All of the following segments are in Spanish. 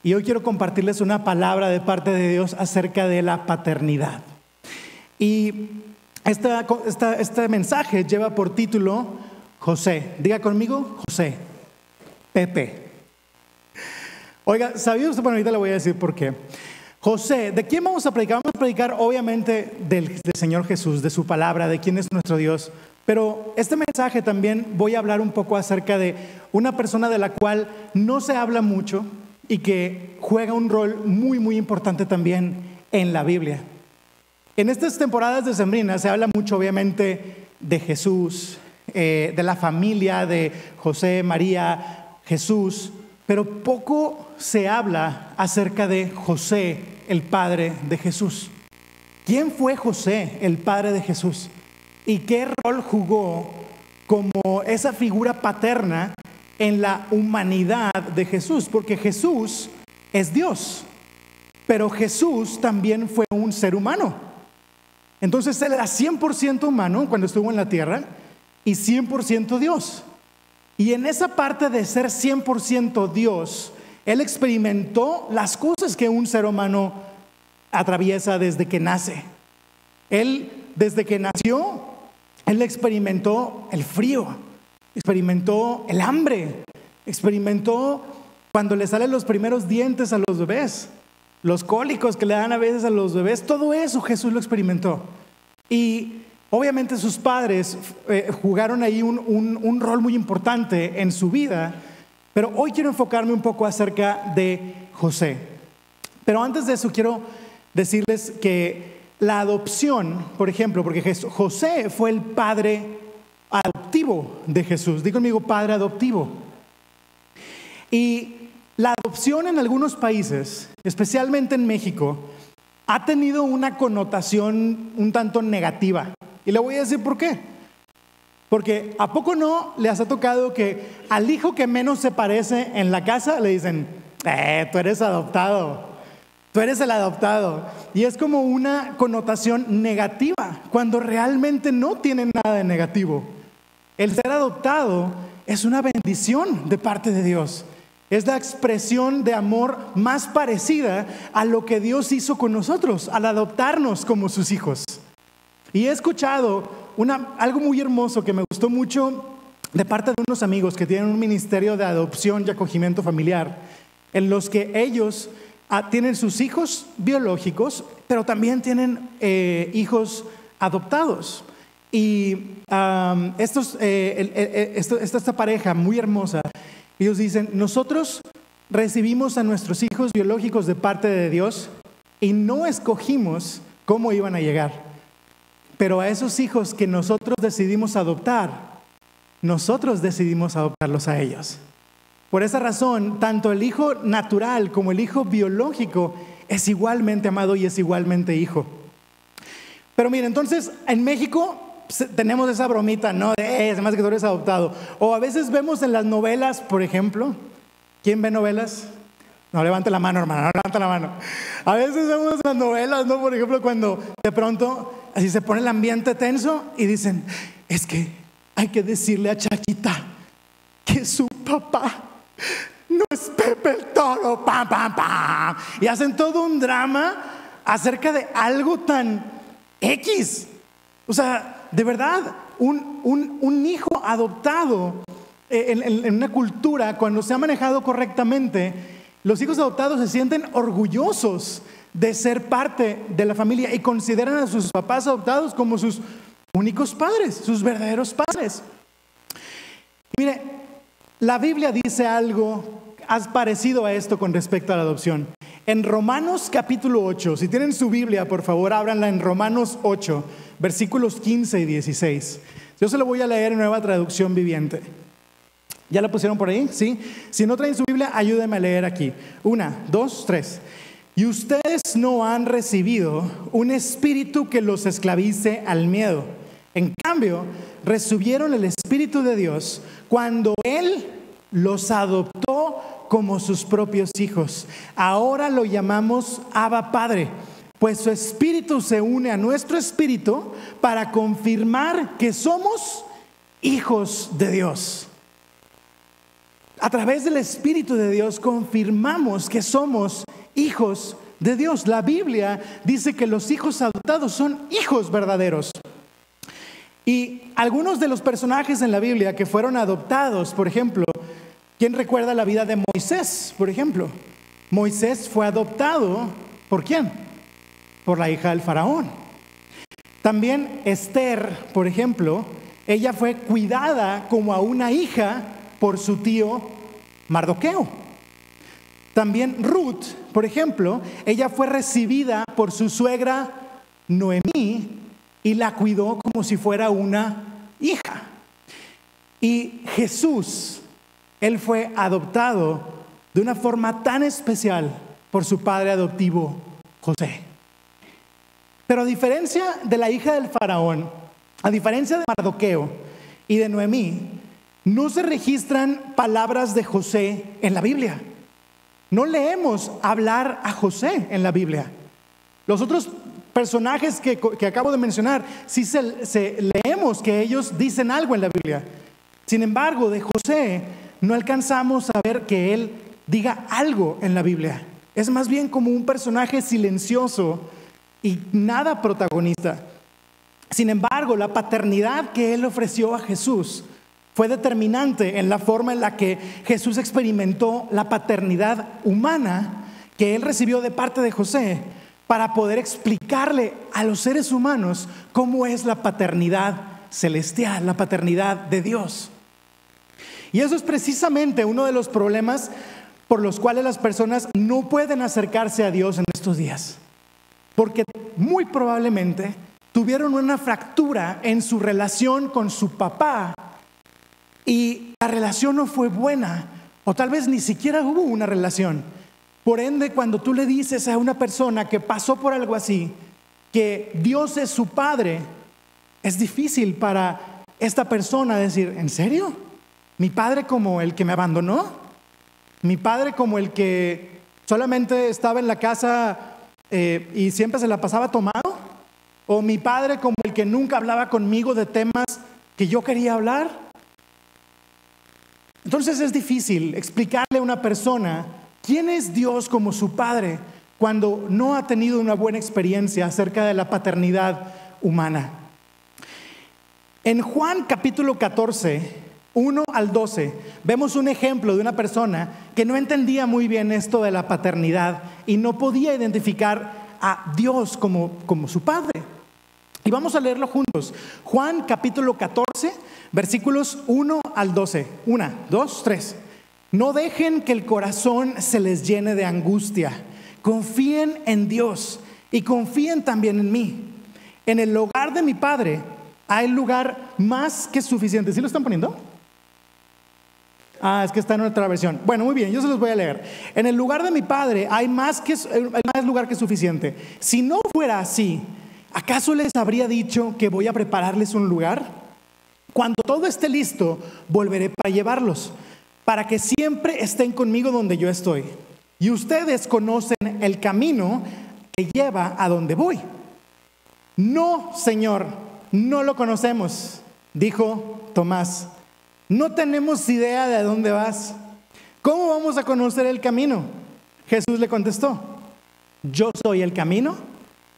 Y hoy quiero compartirles una palabra de parte de Dios acerca de la paternidad. Y este mensaje lleva por título José. Diga conmigo, José. Pepe. Oiga, ¿sabía usted? Bueno, ahorita le voy a decir por qué. José, ¿de quién vamos a predicar? Vamos a predicar obviamente del Señor Jesús, de su palabra, de quién es nuestro Dios. Pero este mensaje también voy a hablar un poco acerca de una persona de la cual no se habla mucho y que juega un rol muy, muy importante también en la Biblia. En estas temporadas decembrinas se habla mucho obviamente de Jesús, de la familia de José, María, Jesús, pero poco se habla acerca de José, el padre de Jesús. ¿Quién fue José, el padre de Jesús? ¿Y qué rol jugó como esa figura paterna en la humanidad de Jesús? Porque Jesús es Dios, pero Jesús también fue un ser humano. Entonces Él era 100% humano cuando estuvo en la tierra y 100% Dios. Y en esa parte de ser 100% Dios, Él experimentó las cosas que un ser humano atraviesa desde que nace. Él, desde que nació, Él experimentó el frío, experimentó el hambre, experimentó cuando le salen los primeros dientes a los bebés, los cólicos que le dan a veces a los bebés, todo eso Jesús lo experimentó. Y obviamente sus padres jugaron ahí un rol muy importante en su vida, pero hoy quiero enfocarme un poco acerca de José. Pero antes de eso quiero decirles que la adopción, por ejemplo, porque José fue el padre adoptivo de Jesús. Diga conmigo, padre adoptivo. Y la adopción en algunos países, especialmente en México, ha tenido una connotación un tanto negativa. Y le voy a decir por qué. Porque ¿a poco no les ha tocado que al hijo que menos se parece en la casa le dicen, tú eres adoptado? Tú eres el adoptado. Y es como una connotación negativa, cuando realmente no tiene nada de negativo. El ser adoptado es una bendición de parte de Dios. Es la expresión de amor más parecida a lo que Dios hizo con nosotros, al adoptarnos como sus hijos. Y he escuchado algo muy hermoso que me gustó mucho de parte de unos amigos que tienen un ministerio de adopción y acogimiento familiar, en los que ellos tienen sus hijos biológicos, pero también tienen hijos adoptados. Y esta pareja muy hermosa, ellos dicen, nosotros recibimos a nuestros hijos biológicos de parte de Dios y no escogimos cómo iban a llegar. Pero a esos hijos que nosotros decidimos adoptar, nosotros decidimos adoptarlos a ellos. Por esa razón, tanto el hijo natural como el hijo biológico es igualmente amado y es igualmente hijo. Pero mira, entonces en México tenemos esa bromita, ¿no? De, se me hace que tú eres adoptado. O a veces vemos en las novelas, por ejemplo. ¿Quién ve novelas? No, levante la mano, hermano, no levante la mano. A veces vemos las novelas, ¿no? Por ejemplo, cuando de pronto así se pone el ambiente tenso y dicen, es que hay que decirle a Chaquita que su papá no es Pepe el Toro, pam, pam, pam. Y hacen todo un drama acerca de algo tan X. O sea, de verdad, un hijo adoptado en una cultura, cuando se ha manejado correctamente, los hijos adoptados se sienten orgullosos de ser parte de la familia y consideran a sus papás adoptados como sus únicos padres, sus verdaderos padres. Mire, la Biblia dice algo parecido a esto con respecto a la adopción. En Romanos capítulo 8, si tienen su Biblia, por favor, ábranla en Romanos 8, versículos 15 y 16. Yo se lo voy a leer en Nueva Traducción Viviente. ¿Ya la pusieron por ahí? ¿Sí? Si no traen su Biblia, ayúdenme a leer aquí. 1, 2, 3. Y ustedes no han recibido un espíritu que los esclavice al miedo. En cambio, recibieron el Espíritu de Dios cuando Él los adoptó como sus propios hijos. Ahora lo llamamos Abba Padre, pues su espíritu se une a nuestro espíritu para confirmar que somos hijos de Dios. a través del Espíritu de Dios confirmamos que somos hijos de Dios. La Biblia dice que los hijos adoptados son hijos verdaderos. Y algunos de los personajes en la Biblia que fueron adoptados, por ejemplo, ¿quién recuerda la vida de Moisés, por ejemplo? Moisés fue adoptado, ¿por quién? Por la hija del faraón. También Esther, por ejemplo, ella fue cuidada como a una hija por su tío Mardoqueo. También Ruth, por ejemplo, ella fue recibida por su suegra Noemí y la cuidó como si fuera una hija. Y Jesús, él fue adoptado de una forma tan especial por su padre adoptivo José. Pero a diferencia de la hija del faraón, a diferencia de Mardoqueo y de Noemí, no se registran palabras de José en la Biblia. No leemos hablar a José en la Biblia. Los otros personajes que acabo de mencionar, sí leemos que ellos dicen algo en la Biblia. Sin embargo, de José no alcanzamos a ver que él diga algo en la Biblia. Es más bien como un personaje silencioso y nada protagonista. Sin embargo, la paternidad que él ofreció a Jesús fue determinante en la forma en la que Jesús experimentó la paternidad humana que él recibió de parte de José para poder explicarle a los seres humanos cómo es la paternidad celestial, la paternidad de Dios. Y eso es precisamente uno de los problemas por los cuales las personas no pueden acercarse a Dios en estos días. Porque muy probablemente tuvieron una fractura en su relación con su papá y la relación no fue buena, o tal vez ni siquiera hubo una relación. Por ende, cuando tú le dices a una persona que pasó por algo así, que Dios es su padre, es difícil para esta persona decir, ¿en serio? ¿Mi padre como el que me abandonó? ¿Mi padre como el que solamente estaba en la casa y siempre se la pasaba tomado? ¿O mi padre como el que nunca hablaba conmigo de temas que yo quería hablar? Entonces es difícil explicarle a una persona quién es Dios como su padre cuando no ha tenido una buena experiencia acerca de la paternidad humana. En Juan capítulo 14, 1 al 12, vemos un ejemplo de una persona que no entendía muy bien esto de la paternidad y no podía identificar a Dios como su padre. Y vamos a leerlo juntos. Juan capítulo 14, versículos 1 al 12. 1, 2, 3. No dejen que el corazón se les llene de angustia. Confíen en Dios y confíen también en mí. En el hogar de mi Padre hay lugar más que suficiente. ¿Sí lo están poniendo? Es que está en otra versión. Bueno, muy bien, yo se los voy a leer. En el lugar de mi Padre hay más lugar que suficiente. Si no fuera así, ¿acaso les habría dicho que voy a prepararles un lugar? Cuando todo esté listo, volveré para llevarlos, para que siempre estén conmigo donde yo estoy. Y ustedes conocen el camino que lleva a donde voy. No, Señor, no lo conocemos, dijo Tomás. No tenemos idea de a dónde vas. ¿Cómo vamos a conocer el camino? Jesús le contestó, yo soy el camino,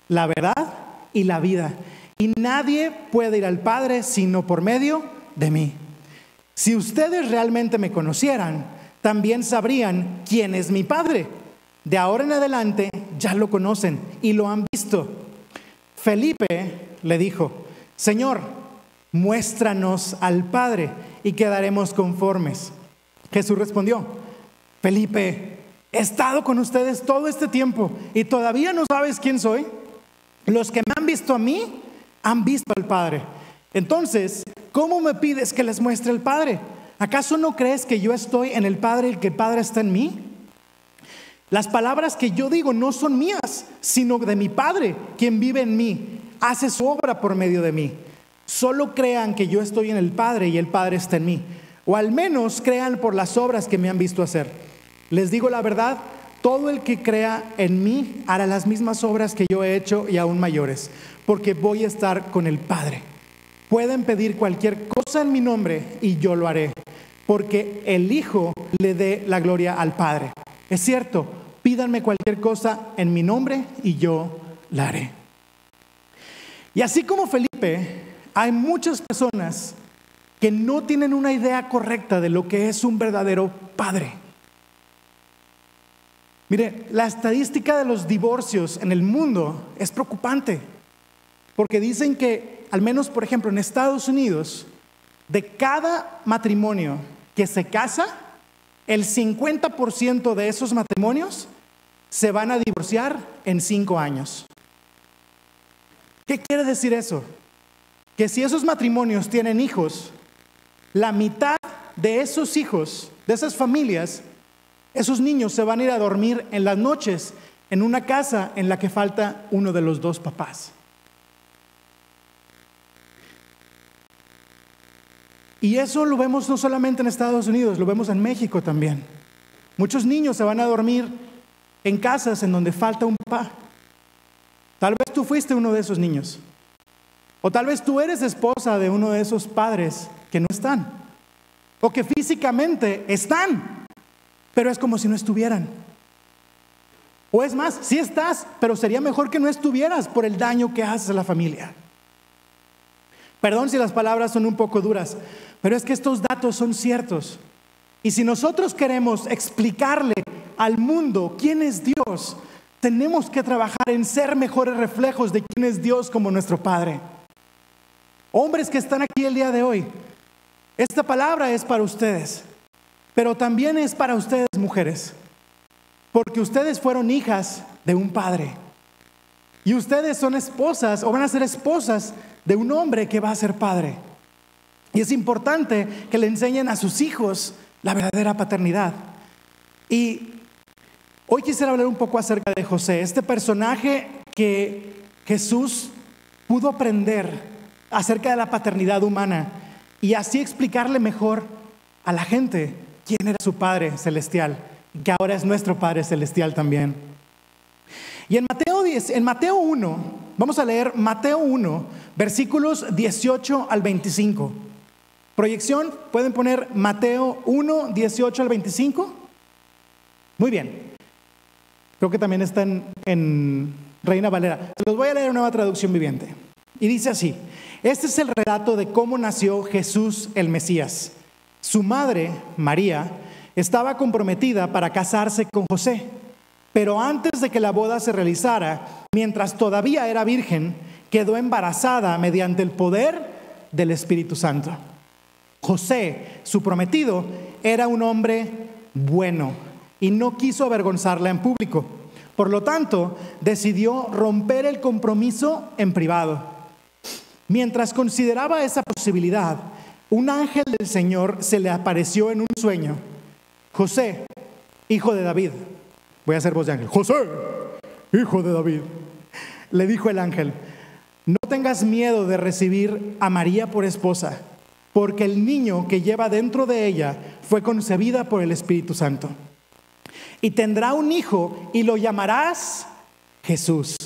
la verdad y la vida. Y nadie puede ir al Padre sino por medio de mí. Si ustedes realmente me conocieran, también sabrían quién es mi Padre. De ahora en adelante ya lo conocen y lo han visto. Felipe le dijo, Señor, muéstranos al Padre y quedaremos conformes. Jesús respondió, Felipe, he estado con ustedes todo este tiempo y todavía no sabes quién soy. Los que me han visto a mí, han visto al Padre. Entonces, ¿cómo me pides que les muestre el Padre? ¿Acaso no crees que yo estoy en el Padre y que el Padre está en mí? Las palabras que yo digo no son mías, sino de mi Padre, quien vive en mí, hace su obra por medio de mí. Solo crean que yo estoy en el Padre y el Padre está en mí, o al menos crean por las obras que me han visto hacer. Les digo la verdad, todo el que crea en mí hará las mismas obras que yo he hecho y aún mayores, porque voy a estar con el Padre. Pueden pedir cualquier cosa en mi nombre y yo lo haré. porque el Hijo le dé la gloria al Padre. Es cierto, pídanme cualquier cosa en mi nombre y yo la haré. Y así como Felipe, hay muchas personas que no tienen una idea correcta de lo que es un verdadero padre. Mire, la estadística de los divorcios en el mundo es preocupante, porque dicen que, al menos por ejemplo en Estados Unidos, de cada matrimonio que se casa, el 50% de esos matrimonios se van a divorciar en 5 años. ¿Qué quiere decir eso? Que si esos matrimonios tienen hijos, la mitad de esos hijos, de esas familias, esos niños se van a ir a dormir en las noches en una casa en la que falta uno de los dos papás. Y eso lo vemos no solamente en Estados Unidos, lo vemos en México también. Muchos niños se van a dormir en casas en donde falta un papá. Tal vez tú fuiste uno de esos niños. O tal vez tú eres esposa de uno de esos padres que no están. O que físicamente están, pero es como si no estuvieran. O es más, sí estás, pero sería mejor que no estuvieras por el daño que haces a la familia. Perdón si las palabras son un poco duras, pero es que estos datos son ciertos. Y si nosotros queremos explicarle al mundo quién es Dios, tenemos que trabajar en ser mejores reflejos de quién es Dios como nuestro Padre. Hombres que están aquí el día de hoy, esta palabra es para ustedes, pero también es para ustedes, mujeres, porque ustedes fueron hijas de un padre. Y ustedes son esposas o van a ser esposas de un hombre que va a ser padre. Y es importante que le enseñen a sus hijos la verdadera paternidad. Y hoy quisiera hablar un poco acerca de José, este personaje que Jesús pudo aprender acerca de la paternidad humana y así explicarle mejor a la gente quién era su Padre Celestial, que ahora es nuestro Padre Celestial también. Y en Mateo 1, vamos a leer Mateo 1, versículos 18 al 25. Proyección, ¿pueden poner Mateo 1, 18 al 25? Muy bien. Creo que también está en Reina Valera. Se los voy a leer en Nueva Traducción Viviente. Y dice así: este es el relato de cómo nació Jesús el Mesías. Su madre, María, estaba comprometida para casarse con José. Pero antes de que la boda se realizara, mientras todavía era virgen, quedó embarazada mediante el poder del Espíritu Santo. José, su prometido, era un hombre bueno y no quiso avergonzarla en público. Por lo tanto, decidió romper el compromiso en privado. Mientras consideraba esa posibilidad, un ángel del Señor se le apareció en un sueño. José, hijo de David. Voy a hacer voz de ángel. José, hijo de David. Le dijo el ángel: no tengas miedo de recibir a María por esposa, porque el niño que lleva dentro de ella fue concebida por el Espíritu Santo. Y tendrá un hijo y lo llamarás Jesús,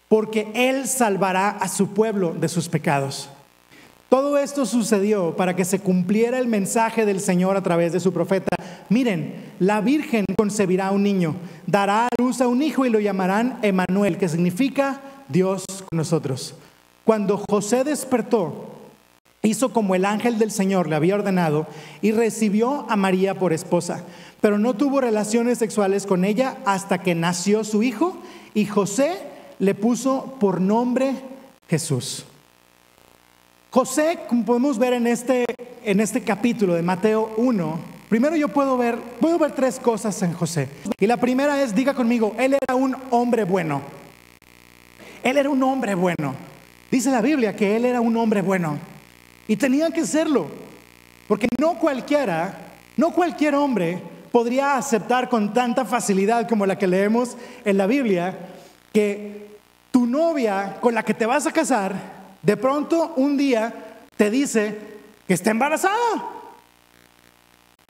porque él salvará a su pueblo de sus pecados. Todo esto sucedió para que se cumpliera el mensaje del Señor a través de su profeta. Miren, la Virgen concebirá un niño, dará a luz a un hijo y lo llamarán Emmanuel, que significa Dios con nosotros. Cuando José despertó, hizo como el ángel del Señor le había ordenado y recibió a María por esposa, pero no tuvo relaciones sexuales con ella hasta que nació su hijo y José le puso por nombre Jesús. José, como podemos ver en este capítulo de Mateo 1, primero yo puedo ver 3 cosas en José. Y la primera es, diga conmigo, él era un hombre bueno. Él era un hombre bueno. Dice la Biblia que él era un hombre bueno. Y tenía que serlo. Porque no cualquier hombre podría aceptar con tanta facilidad como la que leemos en la Biblia, que tu novia con la que te vas a casar, de pronto un día te dice que está embarazada.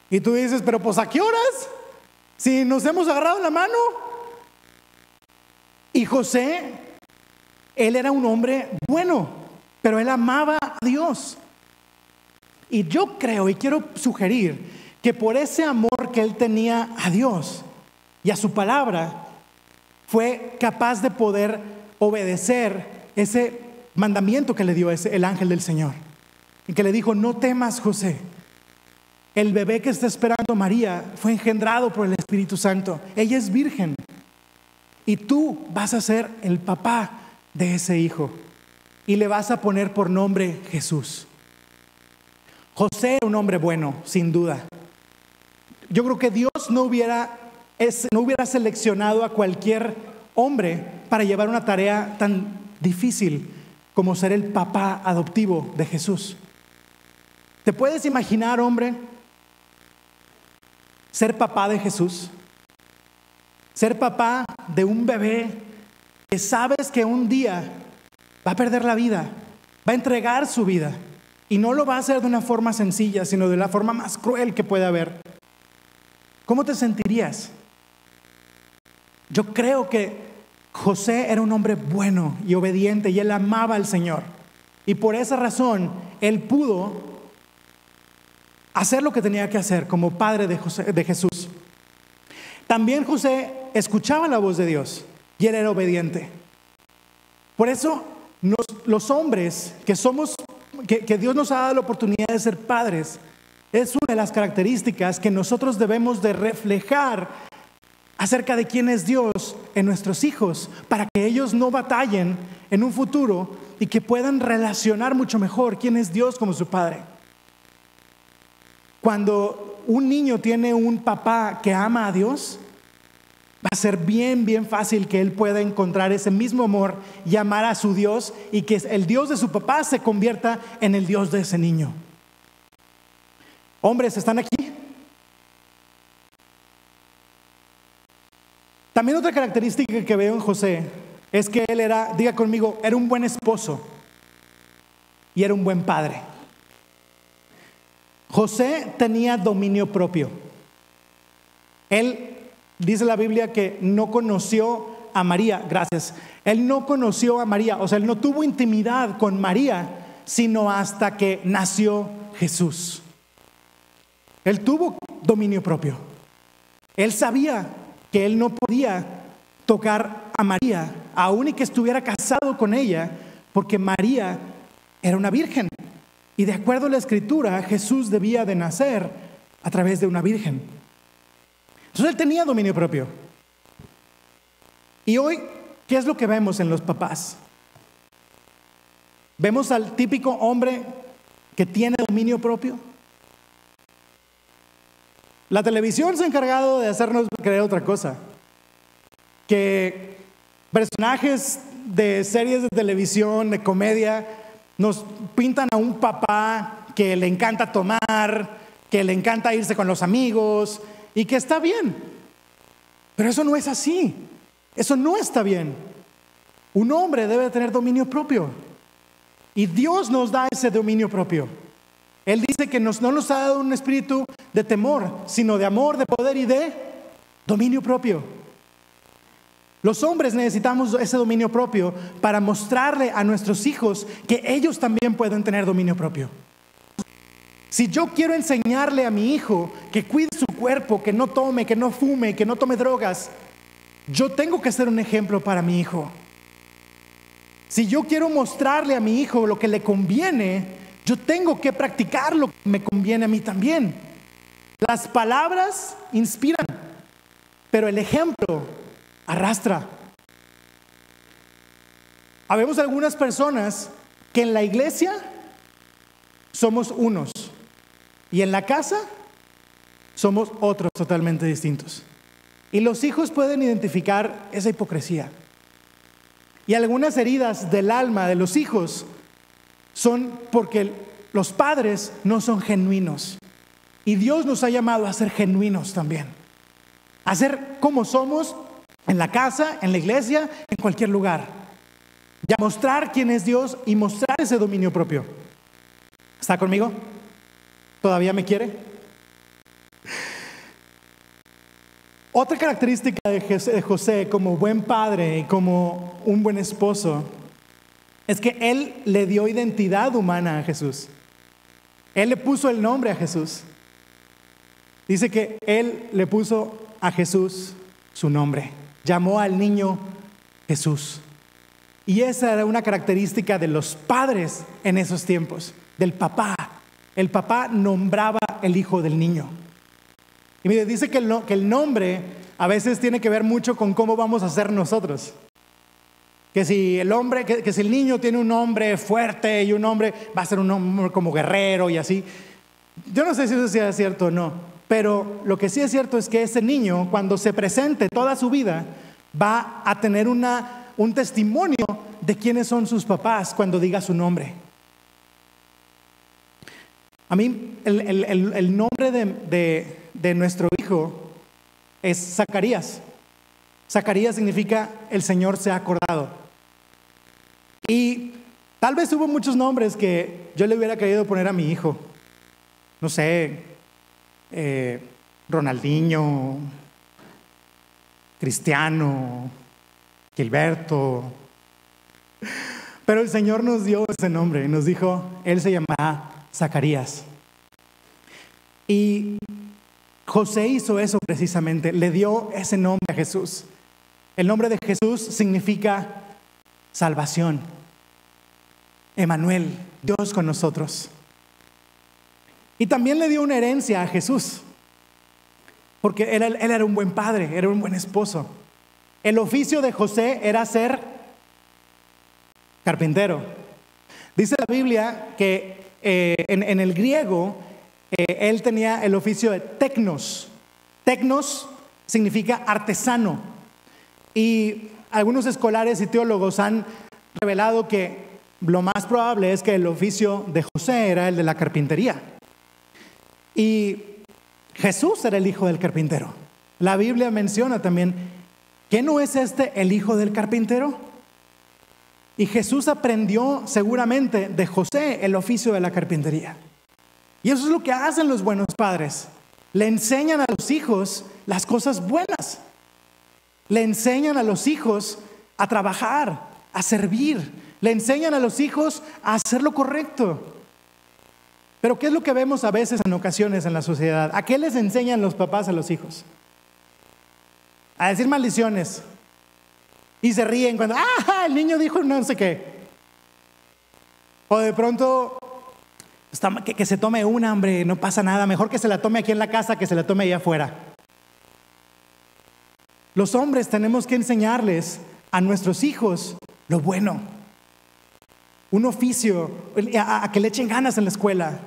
Y tú dices, pero pues ¿a qué horas? Si nos hemos agarrado la mano. Y José, él era un hombre bueno, pero él amaba a Dios. Y yo creo y quiero sugerir que por ese amor que él tenía a Dios y a su palabra, fue capaz de poder obedecer ese mandamiento que le dio el ángel del Señor. Y que le dijo: no temas, José. El bebé que está esperando María fue engendrado por el Espíritu Santo. Ella es virgen. Y tú vas a ser el papá de ese hijo. Y le vas a poner por nombre Jesús. José era un hombre bueno, sin duda. Yo creo que Dios no hubiera seleccionado a cualquier hombre para llevar una tarea tan difícil como ser el papá adoptivo de Jesús. ¿Te puedes imaginar, hombre, ser papá de Jesús? Ser papá de un bebé que sabes que un día va a perder la vida, va a entregar su vida, y no lo va a hacer de una forma sencilla, sino de la forma más cruel que puede haber. ¿Cómo te sentirías? Yo creo que José era un hombre bueno y obediente, y él amaba al Señor, y por esa razón él pudo hacer lo que tenía que hacer como padre de Jesús. También José escuchaba la voz de Dios y él era obediente. Por eso los hombres que Dios nos ha dado la oportunidad de ser padres, es una de las características que nosotros debemos de reflejar acerca de quién es Dios en nuestros hijos, para que ellos no batallen en un futuro y que puedan relacionar mucho mejor quién es Dios como su padre. Cuando un niño tiene un papá que ama a Dios, va a ser bien fácil que él pueda encontrar ese mismo amor y amar a su Dios, y que el Dios de su papá se convierta en el Dios de ese niño. Hombres, ¿están aquí? También otra característica que veo en José es que él era, diga conmigo, era un buen esposo y era un buen padre. José tenía dominio propio. Él, dice la Biblia, que no conoció a María, gracias. Él no conoció a María, o sea, él no tuvo intimidad con María, sino hasta que nació Jesús. Él tuvo dominio propio. Él sabía que él no podía tocar a María, aun y que estuviera casado con ella, porque María era una virgen. Y de acuerdo a la Escritura, Jesús debía de nacer a través de una virgen. Entonces él tenía dominio propio. Y hoy, ¿qué es lo que vemos en los papás? ¿Vemos al típico hombre que tiene dominio propio? La televisión se ha encargado de hacernos creer otra cosa. Que personajes de series de televisión, de comedia, nos pintan a un papá que le encanta tomar, que le encanta irse con los amigos, y que está bien. Pero eso no es así. Eso no está bien. Un hombre debe tener dominio propio. Y Dios nos da ese dominio propio. Él dice que no nos ha dado un espíritu de temor, sino de amor, de poder y de dominio propio. Los hombres necesitamos ese dominio propio para mostrarle a nuestros hijos que ellos también pueden tener dominio propio. Si yo quiero enseñarle a mi hijo que cuide su cuerpo, que no tome, que no fume, que no tome drogas, yo tengo que ser un ejemplo para mi hijo. Si yo quiero mostrarle a mi hijo lo que le conviene, yo tengo que practicar lo que me conviene a mí también. Las palabras inspiran, pero el ejemplo arrastra. Habemos algunas personas que en la iglesia somos unos y en la casa somos otros totalmente distintos. Y los hijos pueden identificar esa hipocresía. Y algunas heridas del alma de los hijos son porque los padres no son genuinos. Y Dios nos ha llamado a ser genuinos también. A ser como somos en la casa, en la iglesia, en cualquier lugar. Y a mostrar quién es Dios y mostrar ese dominio propio. ¿Está conmigo? ¿Todavía me quiere? Otra característica de José como buen padre y como un buen esposo es que él le dio identidad humana a Jesús. Él le puso el nombre a Jesús. Dice que Él le puso a Jesús su nombre. Llamó al niño Jesús. Y esa era una característica de los padres en esos tiempos, del papá. El papá nombraba el hijo del niño. Y mire, dice que el nombre a veces tiene que ver mucho con cómo vamos a ser nosotros. Que si el niño tiene un nombre fuerte y un nombre va a ser un hombre como guerrero y así. Yo no sé si eso sea cierto o no, pero lo que sí es cierto es que ese niño, cuando se presente toda su vida, va a tener un testimonio de quiénes son sus papás cuando diga su nombre. A mí el nombre de nuestro hijo es Zacarías. Zacarías significa el Señor se ha acordado. Y tal vez hubo muchos nombres que yo le hubiera querido poner a mi hijo. No sé, Ronaldinho, Cristiano, Gilberto. Pero el Señor nos dio ese nombre y nos dijo, él se llamará Zacarías. Y José hizo eso precisamente, le dio ese nombre a Jesús. El nombre de Jesús significa salvación. Emmanuel, Dios con nosotros. Y también le dio una herencia a Jesús, porque él era un buen padre, era un buen esposo. El oficio de José era ser carpintero. Dice la Biblia que en el griego él tenía el oficio de teknos. Teknos significa artesano. Y algunos escolares y teólogos han revelado que lo más probable es que el oficio de José era el de la carpintería. Y Jesús era el hijo del carpintero. La Biblia menciona también que no es el hijo del carpintero. Y Jesús aprendió seguramente de José el oficio de la carpintería. Y eso es lo que hacen los buenos padres. Le enseñan a los hijos las cosas buenas. Le enseñan a los hijos a trabajar, a servir. Le enseñan a los hijos a hacer lo correcto. Pero ¿qué es lo que vemos a veces en ocasiones en la sociedad? ¿A qué les enseñan los papás a los hijos? A decir maldiciones. Y se ríen cuando, el niño dijo no sé qué. O de pronto, que se tome una, hombre, no pasa nada. Mejor que se la tome aquí en la casa que se la tome allá afuera. Los hombres tenemos que enseñarles a nuestros hijos lo bueno. Un oficio, a que le echen ganas en la escuela.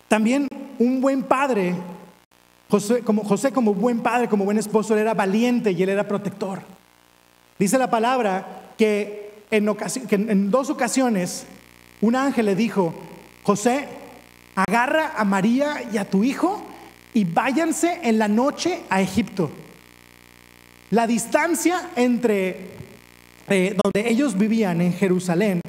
También un buen padre, José como buen padre, como buen esposo, él era valiente y él era protector. Dice la palabra que en 2 ocasiones un ángel le dijo, José, agarra a María y a tu hijo y váyanse en la noche a Egipto. La distancia entre donde ellos vivían en Jerusalén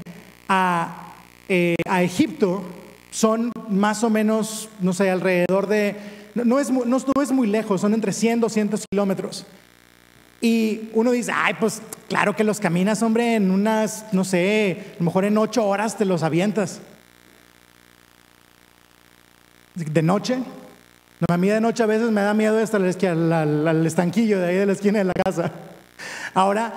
a Egipto son más o menos, no sé, alrededor de, no es muy lejos, son entre 100 y 200 kilómetros. Y uno dice, pues claro que los caminas, hombre, en unas, no sé, a lo mejor en 8 horas te los avientas. De noche, no, a mí de noche a veces me da miedo hasta al estanquillo de ahí de la esquina de la casa. Ahora,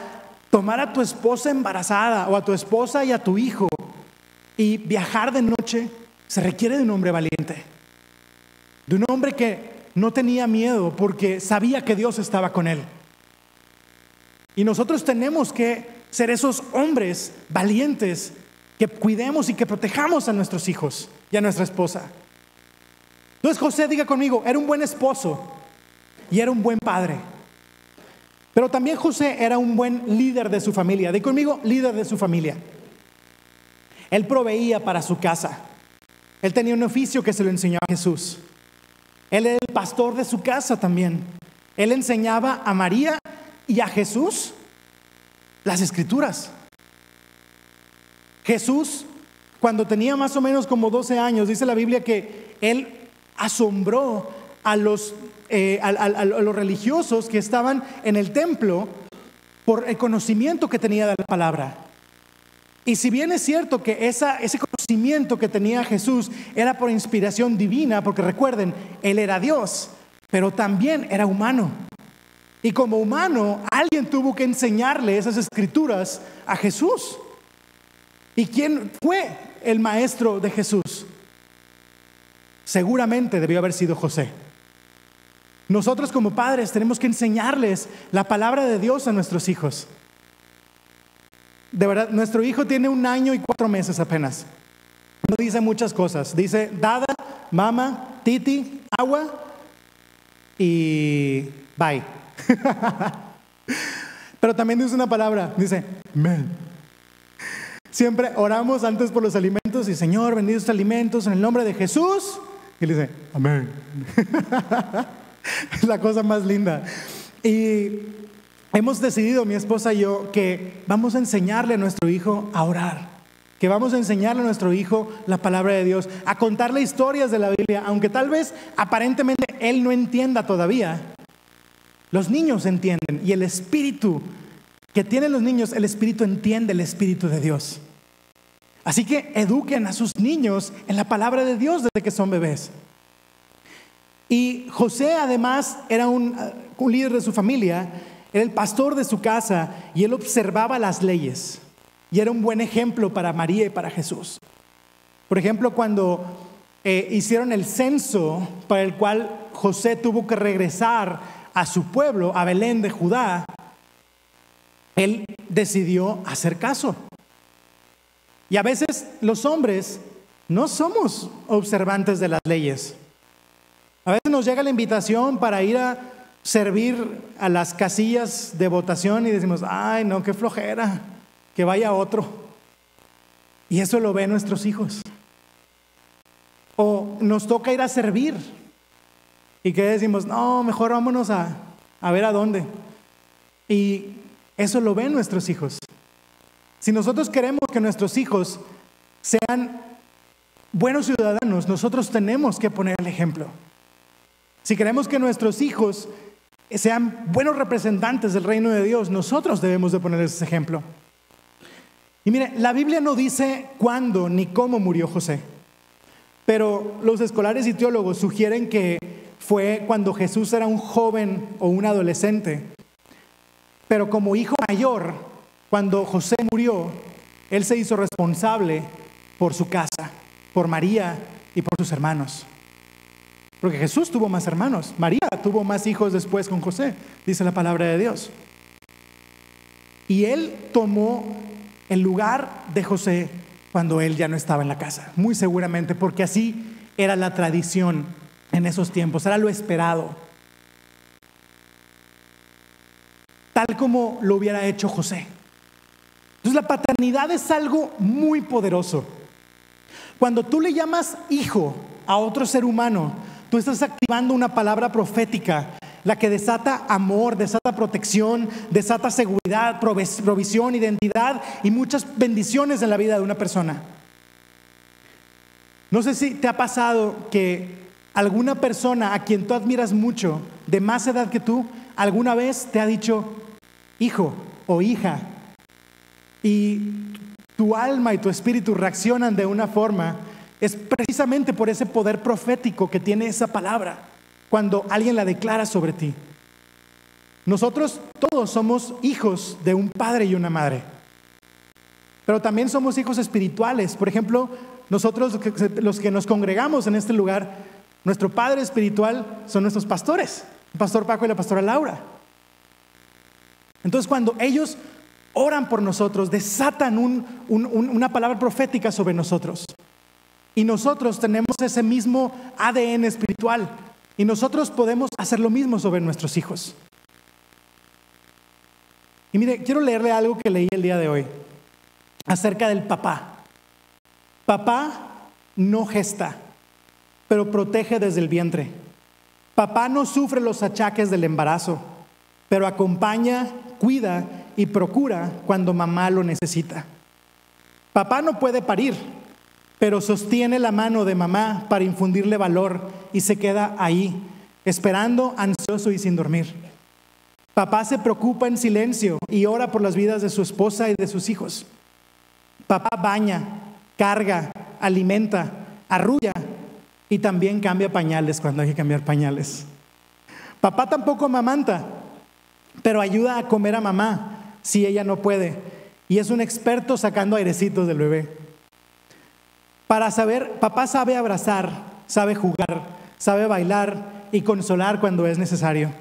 tomar a tu esposa embarazada o a tu esposa y a tu hijo y viajar de noche se requiere de un hombre valiente, de un hombre que no tenía miedo porque sabía que Dios estaba con él. Y nosotros tenemos que ser esos hombres valientes que cuidemos y que protejamos a nuestros hijos y a nuestra esposa. Entonces José, diga conmigo, era un buen esposo y era un buen padre. Pero también José era un buen líder de su familia. Diga conmigo, líder de su familia. Él proveía para su casa. Él tenía un oficio que se lo enseñó a Jesús. Él era el pastor de su casa también. Él enseñaba a María y a Jesús las escrituras. Jesús, cuando tenía más o menos como 12 años, dice la Biblia que él asombró a los religiosos que estaban en el templo por el conocimiento que tenía de la palabra. Y si bien es cierto que ese conocimiento que tenía Jesús era por inspiración divina, porque recuerden, Él era Dios, pero también era humano. Y como humano, alguien tuvo que enseñarle esas escrituras a Jesús. ¿Y quién fue el maestro de Jesús? Seguramente debió haber sido José. Nosotros como padres tenemos que enseñarles la palabra de Dios a nuestros hijos. De verdad, nuestro hijo tiene 1 año y 4 meses apenas. No dice muchas cosas. Dice dada, mama, titi, agua y bye. Pero también dice una palabra, dice men. Siempre oramos antes por los alimentos y Señor, bendice estos alimentos en el nombre de Jesús. Y le dice amén. Es la cosa más linda. Y hemos decidido, mi esposa y yo, que vamos a enseñarle a nuestro hijo a orar, que vamos a enseñarle a nuestro hijo la palabra de Dios, a contarle historias de la Biblia, aunque tal vez aparentemente él no entienda todavía. Los niños entienden, y el espíritu que tienen los niños, el espíritu entiende el espíritu de Dios. Así que eduquen a sus niños en la palabra de Dios desde que son bebés. Y José además era un líder de su familia, era el pastor de su casa y él observaba las leyes y era un buen ejemplo para María y para Jesús. Por ejemplo, cuando hicieron el censo para el cual José tuvo que regresar a su pueblo, a Belén de Judá, él decidió hacer caso. Y a veces los hombres no somos observantes de las leyes. A veces nos llega la invitación para ir a servir a las casillas de votación y decimos, ay no, qué flojera, que vaya otro. Y eso lo ven nuestros hijos. O nos toca ir a servir y que decimos, no, mejor vámonos a ver a dónde. Y eso lo ven nuestros hijos. Si nosotros queremos que nuestros hijos sean buenos ciudadanos, nosotros tenemos que poner el ejemplo. Si queremos que nuestros hijos sean buenos representantes del reino de Dios, nosotros debemos de poner ese ejemplo. Y mire, la Biblia no dice cuándo ni cómo murió José, pero los escolares y teólogos sugieren que fue cuando Jesús era un joven o un adolescente. Pero como hijo mayor, cuando José murió, él se hizo responsable por su casa, por María y por sus hermanos. Porque Jesús tuvo más hermanos, María tuvo más hijos después con José, dice la palabra de Dios. Y él tomó el lugar de José cuando él ya no estaba en la casa, muy seguramente, porque así era la tradición en esos tiempos, era lo esperado. Tal como lo hubiera hecho José. Entonces la paternidad es algo muy poderoso. Cuando tú le llamas hijo a otro ser humano, tú estás activando una palabra profética, la que desata amor, desata protección, desata seguridad, provisión, identidad y muchas bendiciones en la vida de una persona. No sé si te ha pasado que alguna persona a quien tú admiras mucho, de más edad que tú, alguna vez te ha dicho hijo o hija, y tu alma y tu espíritu reaccionan de una forma. Es precisamente por ese poder profético que tiene esa palabra cuando alguien la declara sobre ti. Nosotros todos somos hijos de un padre y una madre, pero también somos hijos espirituales. Por ejemplo, nosotros los que nos congregamos en este lugar, nuestro padre espiritual son nuestros pastores, el pastor Paco y la pastora Laura. Entonces cuando ellos oran por nosotros, desatan una palabra profética sobre nosotros. Y nosotros tenemos ese mismo ADN espiritual. Y nosotros podemos hacer lo mismo sobre nuestros hijos. Y mire, quiero leerle algo que leí el día de hoy acerca del papá. Papá no gesta, pero protege desde el vientre. Papá no sufre los achaques del embarazo, pero acompaña, cuida y procura cuando mamá lo necesita. Papá no puede parir, pero sostiene la mano de mamá para infundirle valor y se queda ahí, esperando, ansioso y sin dormir. Papá se preocupa en silencio y ora por las vidas de su esposa y de sus hijos. Papá baña, carga, alimenta, arrulla y también cambia pañales cuando hay que cambiar pañales. Papá tampoco amamanta, pero ayuda a comer a mamá si ella no puede. Y es un experto sacando airecitos del bebé. Papá sabe abrazar, sabe jugar, sabe bailar y consolar cuando es necesario.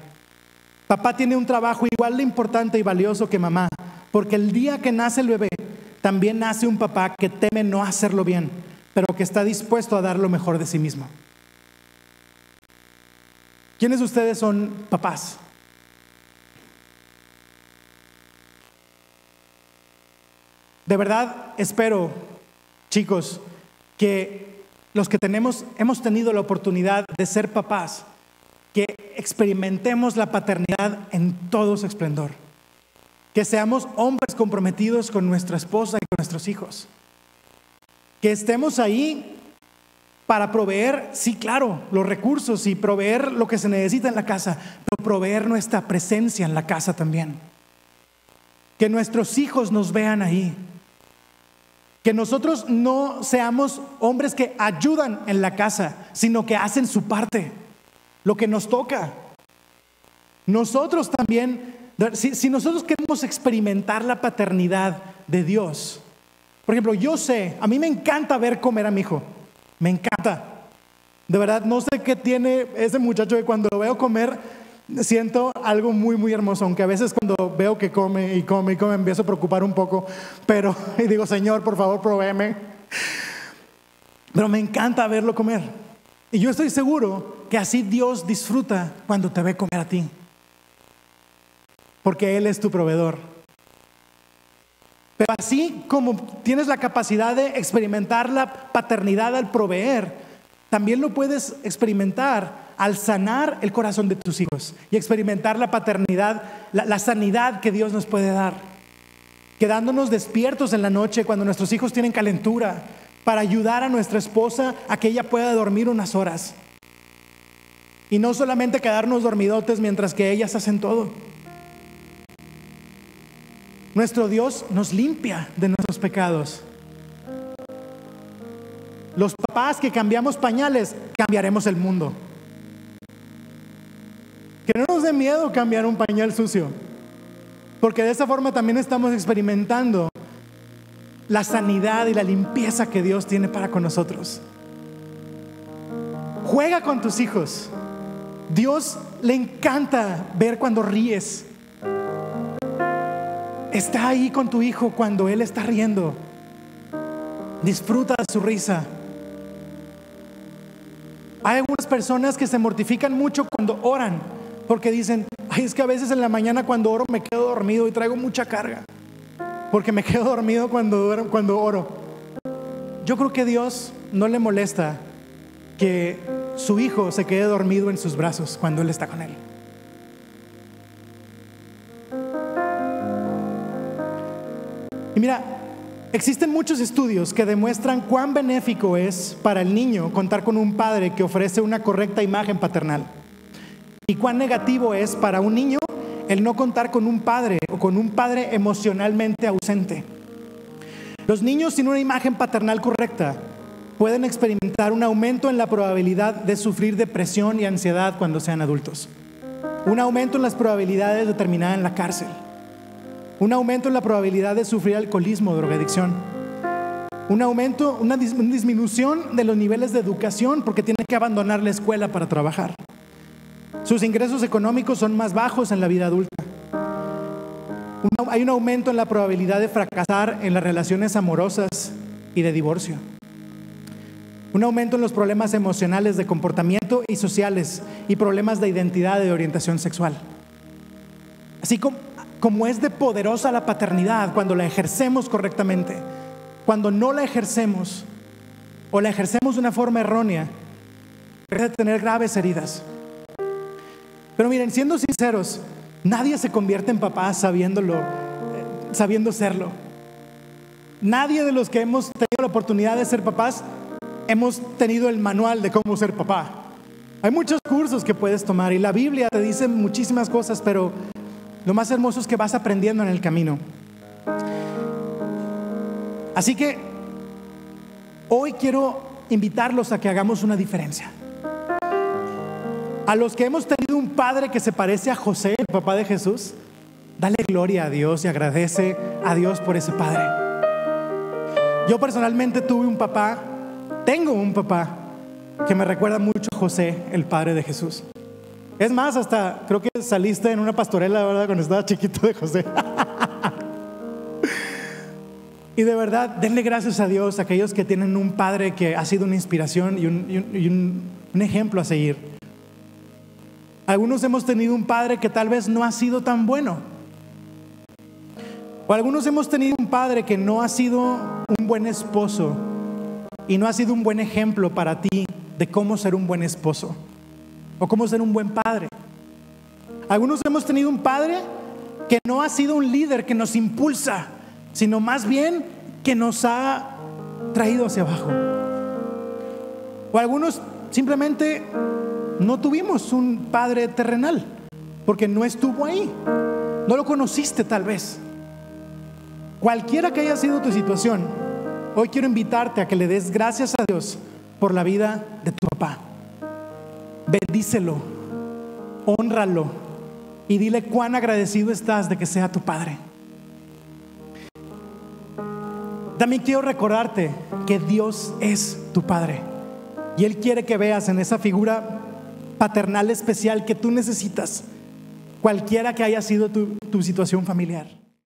Papá tiene un trabajo igual de importante y valioso que mamá, porque el día que nace el bebé, también nace un papá que teme no hacerlo bien, pero que está dispuesto a dar lo mejor de sí mismo. ¿Quiénes de ustedes son papás? De verdad espero, chicos, que los que hemos tenido la oportunidad de ser papás, que experimentemos la paternidad en todo su esplendor. Que seamos hombres comprometidos con nuestra esposa y con nuestros hijos. Que estemos ahí para proveer, sí, claro, los recursos y proveer lo que se necesita en la casa, pero proveer nuestra presencia en la casa también. Que nuestros hijos nos vean ahí. Que nosotros no seamos hombres que ayudan en la casa, sino que hacen su parte, lo que nos toca. Nosotros también, si nosotros queremos experimentar la paternidad de Dios, por ejemplo, a mí me encanta ver comer a mi hijo, me encanta. De verdad, no sé qué tiene ese muchacho que cuando lo veo comer, siento algo muy, muy hermoso, aunque a veces cuando veo que come, me empiezo a preocupar un poco, y digo, Señor, por favor, provéeme. Pero me encanta verlo comer. Y yo estoy seguro que así Dios disfruta cuando te ve comer a ti. Porque Él es tu proveedor. Pero así como tienes la capacidad de experimentar la paternidad al proveer, también lo puedes experimentar al sanar el corazón de tus hijos y experimentar la paternidad, la sanidad que Dios nos puede dar. Quedándonos despiertos en la noche cuando nuestros hijos tienen calentura, para ayudar a nuestra esposa a que ella pueda dormir unas horas. Y no solamente quedarnos dormidotes mientras que ellas hacen todo. Nuestro Dios nos limpia de nuestros pecados. Los papás que cambiamos pañales, cambiaremos el mundo. Que no nos dé miedo cambiar un pañal sucio, porque de esa forma también estamos experimentando la sanidad y la limpieza que Dios tiene para con nosotros. Juega con tus hijos. Dios le encanta ver cuando ríes. Está ahí con tu hijo cuando él está riendo. Disfruta de su risa. Hay algunas personas que se mortifican mucho cuando oran, porque dicen, es que a veces en la mañana cuando oro me quedo dormido y traigo mucha carga, porque me quedo dormido cuando oro. Yo creo que a Dios no le molesta que su hijo se quede dormido en sus brazos cuando Él está con él. Y mira, existen muchos estudios que demuestran cuán benéfico es para el niño contar con un padre que ofrece una correcta imagen paternal, y cuán negativo es para un niño el no contar con un padre o con un padre emocionalmente ausente. Los niños sin una imagen paternal correcta pueden experimentar un aumento en la probabilidad de sufrir depresión y ansiedad cuando sean adultos, un aumento en las probabilidades de terminar en la cárcel, un aumento en la probabilidad de sufrir alcoholismo o drogadicción, una disminución de los niveles de educación porque tienen que abandonar la escuela para trabajar. Sus ingresos económicos son más bajos en la vida adulta. Hay un aumento en la probabilidad de fracasar en las relaciones amorosas y de divorcio. Un aumento en los problemas emocionales de comportamiento y sociales y problemas de identidad y de orientación sexual. Así como es de poderosa la paternidad cuando la ejercemos correctamente, cuando no la ejercemos o la ejercemos de una forma errónea, puede tener graves heridas. Pero miren, siendo sinceros, nadie se convierte en papá sabiendo serlo. Nadie de los que hemos tenido la oportunidad de ser papás hemos tenido el manual de cómo ser papá. Hay muchos cursos que puedes tomar y la Biblia te dice muchísimas cosas, pero lo más hermoso es que vas aprendiendo en el camino. Así que hoy quiero invitarlos a que hagamos una diferencia. A los que hemos tenido un padre que se parece a José, el papá de Jesús, dale gloria a Dios y agradece a Dios por ese padre. Yo personalmente tengo un papá que me recuerda mucho a José, el padre de Jesús. Es más, hasta creo que saliste en una pastorela, ¿verdad? Cuando estaba chiquito de José. Y de verdad, denle gracias a Dios a aquellos que tienen un padre que ha sido una inspiración y un ejemplo a seguir. Algunos hemos tenido un padre que tal vez no ha sido tan bueno. O algunos hemos tenido un padre que no ha sido un buen esposo y no ha sido un buen ejemplo para ti de cómo ser un buen esposo o cómo ser un buen padre. Algunos hemos tenido un padre que no ha sido un líder que nos impulsa, sino más bien que nos ha traído hacia abajo. O algunos simplemente no tuvimos un padre terrenal porque no estuvo ahí, no lo conociste tal vez. Cualquiera que haya sido tu situación, hoy quiero invitarte a que le des gracias a Dios por la vida de tu papá. Bendícelo, hónralo y dile cuán agradecido estás de que sea tu padre. También quiero recordarte que Dios es tu padre y Él quiere que veas en esa figura paternal especial que tú necesitas, cualquiera que haya sido tu situación familiar.